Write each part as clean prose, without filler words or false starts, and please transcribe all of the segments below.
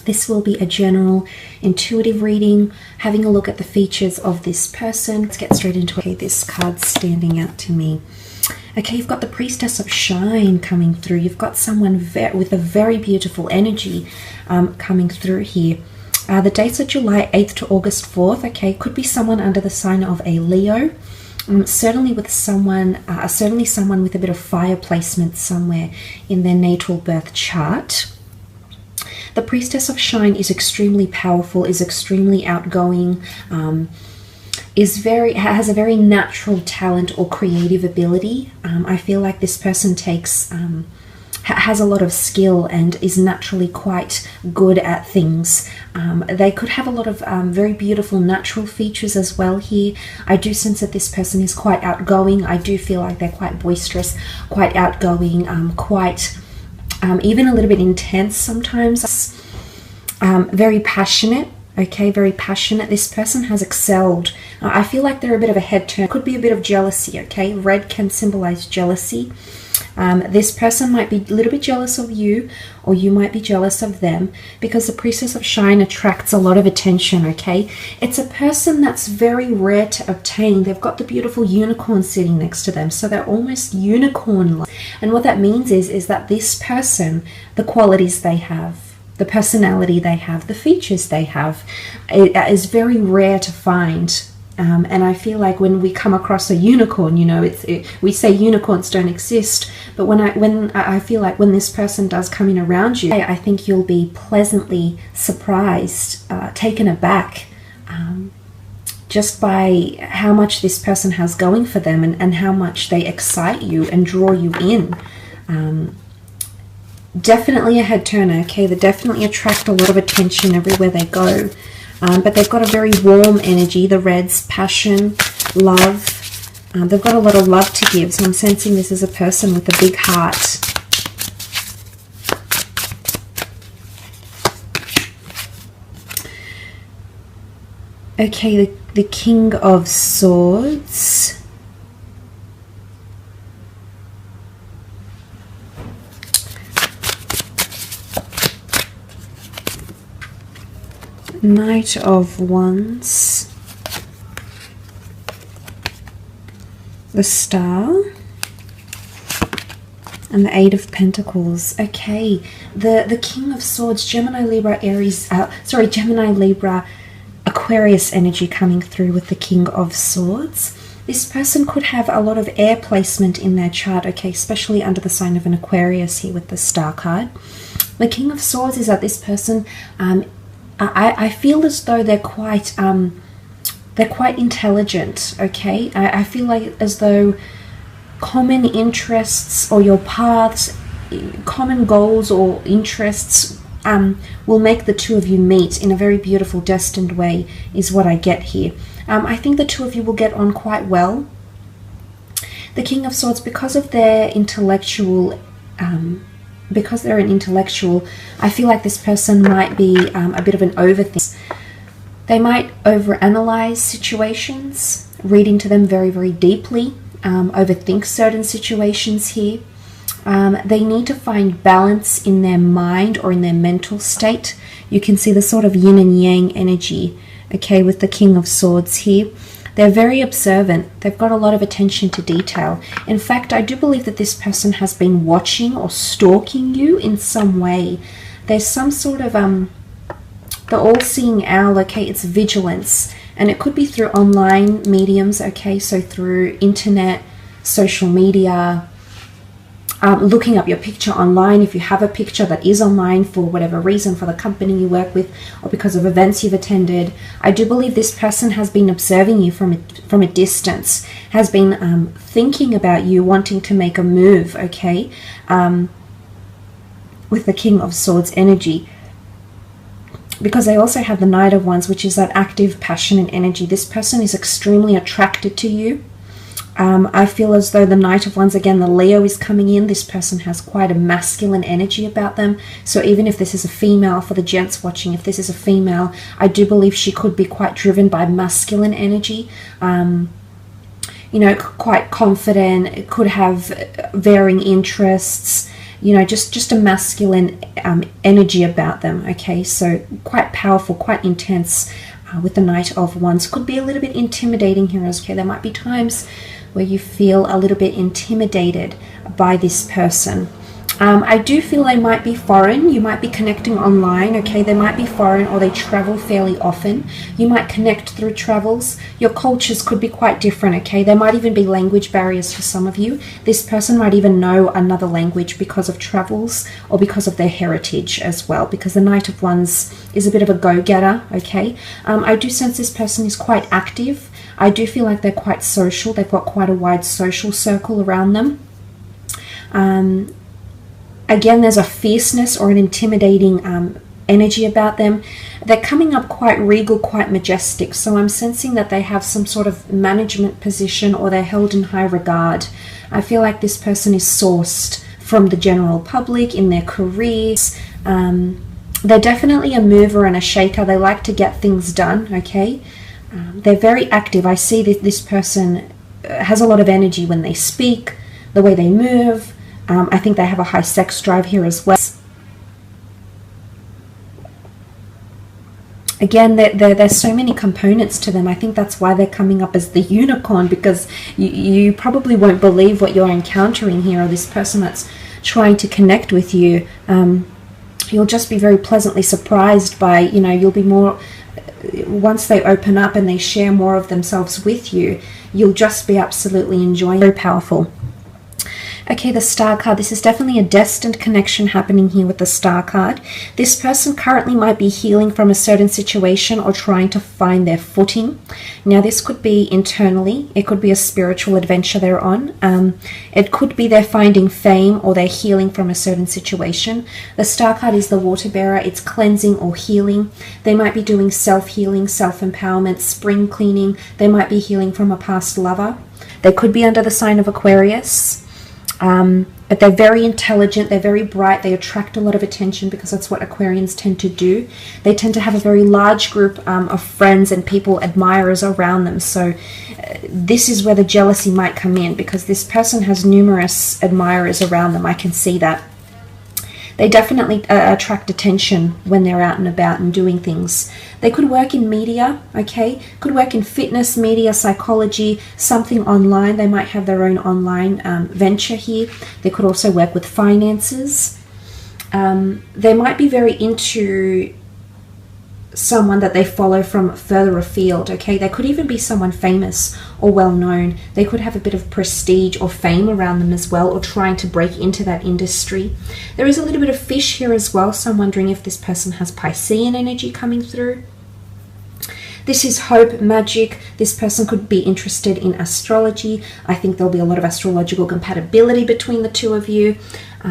This will be a general intuitive reading, having a look at the features of this person. Let's get straight into it. Okay, this card's standing out to me. Okay, you've got the Priestess of Shine coming through. You've got someone with a very beautiful energy coming through here. The dates are July 8th to August 4th. Okay, could be someone under the sign of a Leo. Certainly with someone with a bit of fire placement somewhere in their natal birth chart. The Priestess of Shine is extremely powerful, is extremely outgoing, has a very natural talent or creative ability. I feel like this person has a lot of skill and is naturally quite good at things. They could have a lot of very beautiful natural features as well here. I do sense that this person is quite outgoing. I do feel like they're quite boisterous, quite outgoing, quite even a little bit intense sometimes. Very passionate. Okay, very passionate. This person has excelled. I feel like they're a bit of a head turn. Could be a bit of jealousy, okay? Red can symbolize jealousy. This person might be a little bit jealous of you, or you might be jealous of them, because the Priestess of Shine attracts a lot of attention, okay? It's a person that's very rare to obtain. They've got the beautiful unicorn sitting next to them, so they're almost unicorn-like. And what that means is that this person, the qualities they have, the personality they have, the features they have, it is very rare to find. And I feel like when we come across a unicorn, you know, we say unicorns don't exist, but when I feel like when this person does come in around you, I think you'll be pleasantly surprised, taken aback, just by how much this person has going for them and how much they excite you and draw you in. Definitely a head turner, okay? They definitely attract a lot of attention everywhere they go. But they've got a very warm energy, the Reds, passion, love. They've got a lot of love to give, so I'm sensing this is a person with a big heart. Okay, the King of Swords. Knight of Wands, the Star, and the Eight of Pentacles. Okay, the King of Swords, Gemini, Libra, Aries, Gemini, Libra, Aquarius energy coming through with the King of Swords. This person could have a lot of air placement in their chart, okay, especially under the sign of an Aquarius here with the Star card. The King of Swords is that this person, I feel as though they're quite intelligent, okay? I feel like as though common interests or your paths, common goals or interests will make the two of you meet in a very beautiful, destined way, is what I get here. I think the two of you will get on quite well. The King of Swords, because of their intellectual because they're an intellectual, I feel like this person might be a bit of an overthinker. They might overanalyze situations, read into them very, very deeply, overthink certain situations here. They need to find balance in their mind or in their mental state. You can see the sort of yin and yang energy, okay, with the King of Swords here. They're very observant. They've got a lot of attention to detail. In fact, I do believe that this person has been watching or stalking you in some way. There's some sort of, the all-seeing owl, okay, it's vigilance. And it could be through online mediums, okay, so through internet, social media, looking up your picture online if you have a picture that is online for whatever reason, for the company you work with or because of events you've attended. I do believe this person has been observing you from a distance, has been thinking about you, wanting to make a move, okay, with the King of Swords energy. Because they also have the Knight of Wands, which is that active, passionate energy. This person is extremely attracted to you. I feel as though the Knight of Wands, again, the Leo is coming in. This person has quite a masculine energy about them. So even if this is a female, for the gents watching, if this is a female, I do believe she could be quite driven by masculine energy. You know, quite confident, could have varying interests, you know, just a masculine energy about them, okay? So quite powerful, quite intense with the Knight of Wands. Could be a little bit intimidating here, okay? There might be times where you feel a little bit intimidated by this person. I do feel they might be foreign. You might be connecting online, okay? They might be foreign, or they travel fairly often. You might connect through travels. Your cultures could be quite different, okay? There might even be language barriers for some of you. This person might even know another language because of travels or because of their heritage as well, because the Knight of Wands is a bit of a go-getter, okay? I do sense this person is quite active. I do feel like they're quite social. They've got quite a wide social circle around them. Again, there's a fierceness or an intimidating energy about them. They're coming up quite regal, quite majestic. So I'm sensing that they have some sort of management position, or they're held in high regard. I feel like this person is sourced from the general public in their careers. They're definitely a mover and a shaker. They like to get things done, okay? They're very active. I see that this person has a lot of energy when they speak, the way they move. I think they have a high sex drive here as well. Again, there's so many components to them. I think that's why they're coming up as the unicorn, because you probably won't believe what you're encountering here, or this person that's trying to connect with you. You'll just be very pleasantly surprised by, you know, you'll be more, once they open up and they share more of themselves with you, you'll just be absolutely enjoying. Very powerful. Okay, the Star card. This is definitely a destined connection happening here with the Star card. This person currently might be healing from a certain situation or trying to find their footing. Now, this could be internally. It could be a spiritual adventure they're on. It could be they're finding fame, or they're healing from a certain situation. The Star card is the water bearer. It's cleansing or healing. They might be doing self-healing, self-empowerment, spring cleaning. They might be healing from a past lover. They could be under the sign of Aquarius. But they're very intelligent, they're very bright, they attract a lot of attention because that's what Aquarians tend to do. They tend to have a very large group of friends and people, admirers around them. So this is where the jealousy might come in, because this person has numerous admirers around them. I can see that. They definitely attract attention when they're out and about and doing things. They could work in media, okay? Could work in fitness, media, psychology, something online. They might have their own online venture here. They could also work with finances. They might be very into someone that they follow from further afield, okay? They could even be someone famous or well-known. They could have a bit of prestige or fame around them as well, or trying to break into that industry. There is a little bit of fish here as well, so I'm wondering if this person has Piscean energy coming through. This is hope, magic. This person could be interested in astrology. I think there'll be a lot of astrological compatibility between the two of you.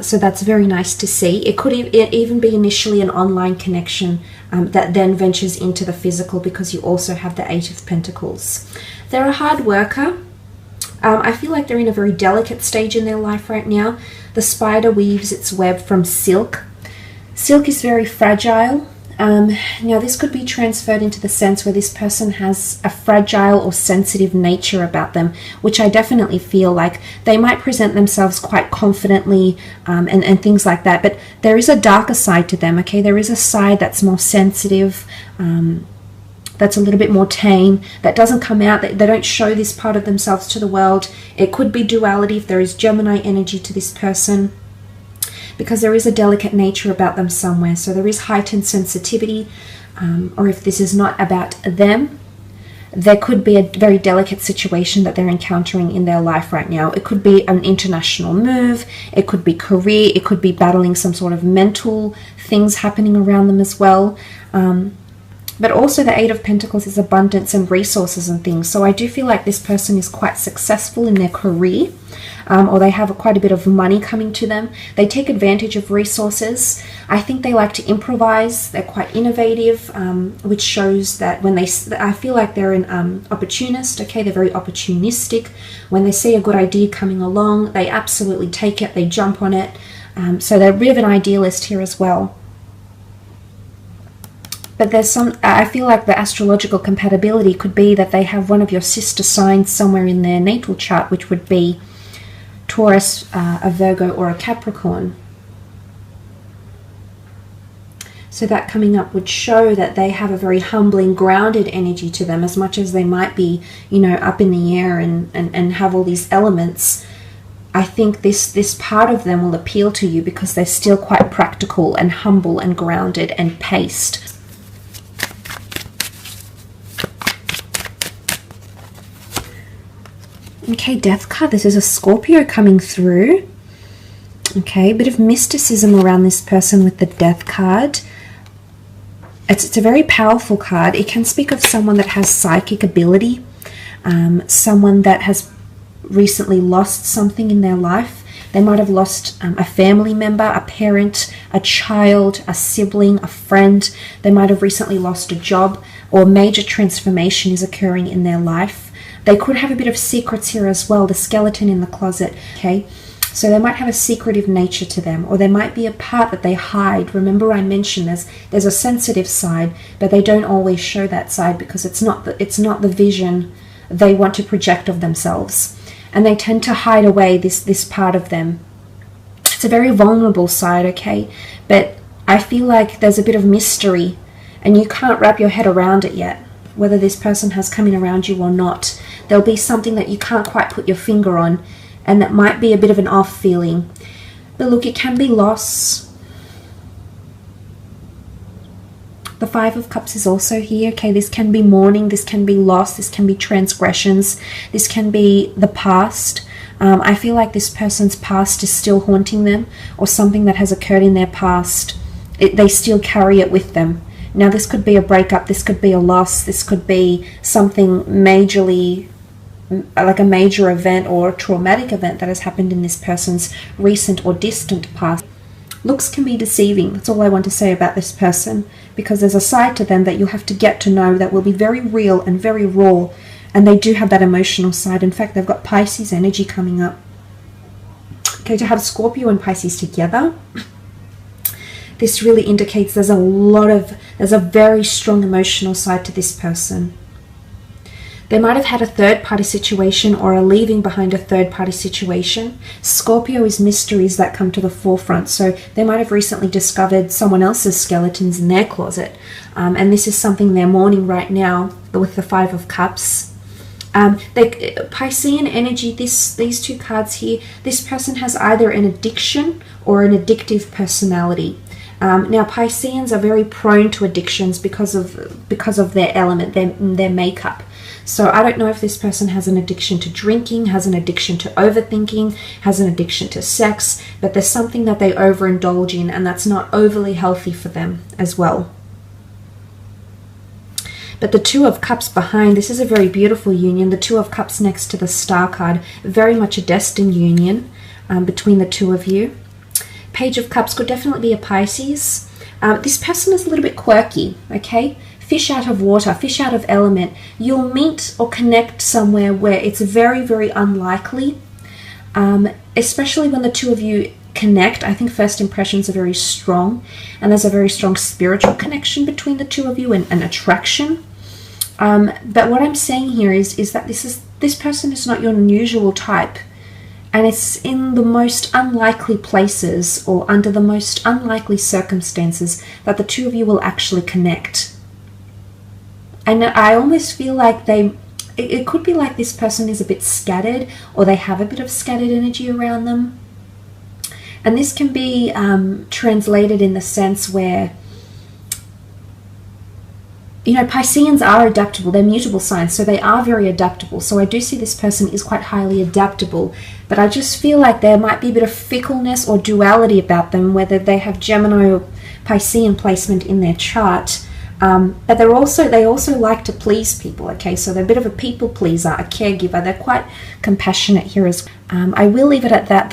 So that's very nice to see. It could even be initially an online connection that then ventures into the physical, because you also have the Eight of Pentacles. They're a hard worker. I feel like they're in a very delicate stage in their life right now. The spider weaves its web from silk. Silk is very fragile. Now this could be transferred into the sense where this person has a fragile or sensitive nature about them, which I definitely feel like they might present themselves quite confidently and things like that, but there is a darker side to them, okay? There is a side that's more sensitive, that's a little bit more tame, that doesn't come out, they don't show this part of themselves to the world. It could be duality if there is Gemini energy to this person, because there is a delicate nature about them somewhere. So there is heightened sensitivity, or if this is not about them, there could be a very delicate situation that they're encountering in their life right now. It could be an international move, it could be career, it could be battling some sort of mental things happening around them as well. But also the Eight of Pentacles is abundance and resources and things. So I do feel like this person is quite successful in their career, or they have quite a bit of money coming to them. They take advantage of resources. I think they like to improvise. They're quite innovative, which shows that when I feel like they're an opportunist, okay? They're very opportunistic. When they see a good idea coming along, they absolutely take it, they jump on it. So they're a bit of an idealist here as well. But there's some, I feel like the astrological compatibility could be that they have one of your sister signs somewhere in their natal chart, which would be Taurus, a Virgo, or a Capricorn. So that coming up would show that they have a very humbling, grounded energy to them, as much as they might be, you know, up in the air and have all these elements. I think this part of them will appeal to you because they're still quite practical and humble and grounded and paced. Okay, Death card. This is a Scorpio coming through. Okay, a bit of mysticism around this person with the Death card. It's a very powerful card. It can speak of someone that has psychic ability, someone that has recently lost something in their life. They might have lost a family member, a parent, a child, a sibling, a friend. They might have recently lost a job, or a major transformation is occurring in their life. They could have a bit of secrets here as well, the skeleton in the closet, okay? So they might have a secretive nature to them, or there might be a part that they hide. Remember I mentioned there's a sensitive side, but they don't always show that side because it's not the vision they want to project of themselves. And they tend to hide away this part of them. It's a very vulnerable side, okay? But I feel like there's a bit of mystery and you can't wrap your head around it yet, whether this person has come in around you or not. There'll be something that you can't quite put your finger on, and that might be a bit of an off feeling. But look, it can be loss. The Five of Cups is also here. Okay, this can be mourning, this can be loss, this can be transgressions, this can be the past. I feel like this person's past is still haunting them, or something that has occurred in their past. They still carry it with them. Now this could be a breakup, this could be a loss, this could be something majorly, like a major event or a traumatic event that has happened in this person's recent or distant past. Looks can be deceiving. That's all I want to say about this person, because there's a side to them that you'll have to get to know that will be very real and very raw, and they do have that emotional side. In fact, they've got Pisces energy coming up. Okay, to have Scorpio and Pisces together, this really indicates there's a very strong emotional side to this person. They might have had a third-party situation or are leaving behind a third-party situation. Scorpio is mysteries that come to the forefront. So they might have recently discovered someone else's skeletons in their closet. And this is something they're mourning right now with the Five of Cups. Piscean energy, these two cards here, this person has either an addiction or an addictive personality. Now Pisceans are very prone to addictions because of their element, their makeup. So I don't know if this person has an addiction to drinking, has an addiction to overthinking, has an addiction to sex, but there's something that they overindulge in, and that's not overly healthy for them as well. But the Two of Cups behind, this is a very beautiful union. The Two of Cups next to the Star card, very much a destined union between the two of you. Page of Cups could definitely be a Pisces. This person is a little bit quirky, okay? Fish out of water, fish out of element. You'll meet or connect somewhere where it's very, very unlikely, especially when the two of you connect. I think first impressions are very strong, and there's a very strong spiritual connection between the two of you, and attraction. But what I'm saying here is that this person is not your usual type, and it's in the most unlikely places or under the most unlikely circumstances that the two of you will actually connect. And I almost feel like it could be like this person is a bit scattered, or they have a bit of scattered energy around them. And this can be translated in the sense where, you know, Pisceans are adaptable. They're mutable signs, so they are very adaptable. So I do see this person is quite highly adaptable. But I just feel like there might be a bit of fickleness or duality about them, whether they have Gemini or Piscean placement in their chart. But they also like to please people, okay? So they're a bit of a people pleaser, a caregiver. They're quite compassionate here as well. I will leave it at that.